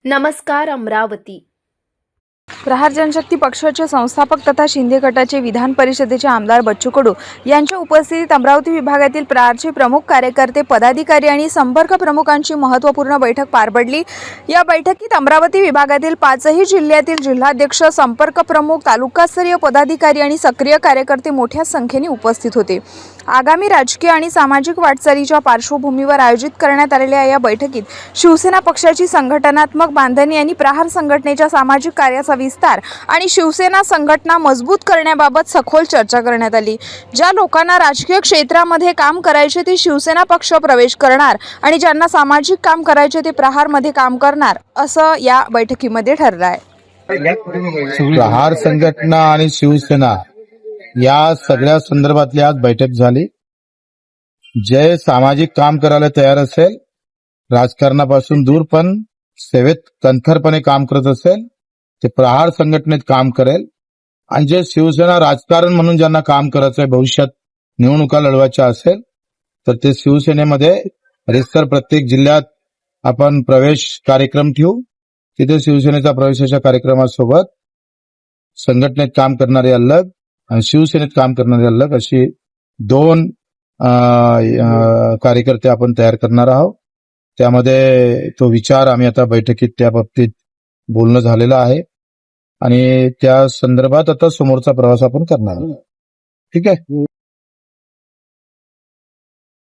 नमस्कार अमरावती। प्रहार जनशक्ती पक्षाचे संस्थापक तथा शिंदे गटाचे विधान परिषदेचे आमदार बच्चू कडू यांच्या उपस्थितीत अमरावती विभागातील प्रहारचे प्रमुख कार्यकर्ते, पदाधिकारी आणि संपर्क प्रमुखांची महत्त्वपूर्ण बैठक पार पडली। या बैठकीत अमरावती विभागातील 5ही जिल्ह्यातील जिल्हाध्यक्ष, संपर्क प्रमुख, तालुकास्तरीय पदाधिकारी आणि सक्रिय कार्यकर्ते मोठ्या संख्येने उपस्थित होते। आगामी राजकीय आणि सामाजिक वाटचालीच्या पार्श्वभूमीवर आयोजित करण्यात आलेल्या या बैठकीत शिवसेना पक्षाची संघटनात्मक बांधणी आणि प्रहार संघटनेच्या सामाजिक कार्याचा विस्तार आणि शिवसेना संघटना मजबूत करण्याबाबत सखोल चर्चा करण्यात आली। ज्या लोकांना राजकीय क्षेत्रामध्ये काम करायचे ते शिवसेना पक्ष प्रवेश करणार आणि ज्यांना सामाजिक काम करायचे ते प्रहारमध्ये काम करणार, असं या बैठकीमध्ये ठरलं आहे। प्रहार संघटना आणि शिवसेना या सगळ्या संदर्भातली आज बैठक झाली। जे सामाजिक काम करायला तयार असेल, राजकारणापासून दूर पण सेवेत कणखरपणे काम करत असेल, ते प्रहार संघटनेत काम करेल। आणि जे शिवसेना राजकारण म्हणून ज्यांना काम करायचंय, भविष्यात निवडणुका लढवायच्या असेल तर ते शिवसेनेमध्ये रितसर प्रत्येक जिल्ह्यात आपण प्रवेश कार्यक्रम ठेवू। तिथे शिवसेनेचा प्रवेशाच्या कार्यक्रमासोबत संघटनेत काम करणारे अलग आणि शिवसेनेत काम करणारे अलग अशी दोन कार्यकर्ते आपण तयार करणार आहोत। त्यामध्ये तो विचार आम्ही आता बैठकीत त्या बाबतीत बोलणं झालेलं आहे आणि त्या संदर्भात आता समोरचा प्रवास आपण करणार आहोत। ठीक आहे।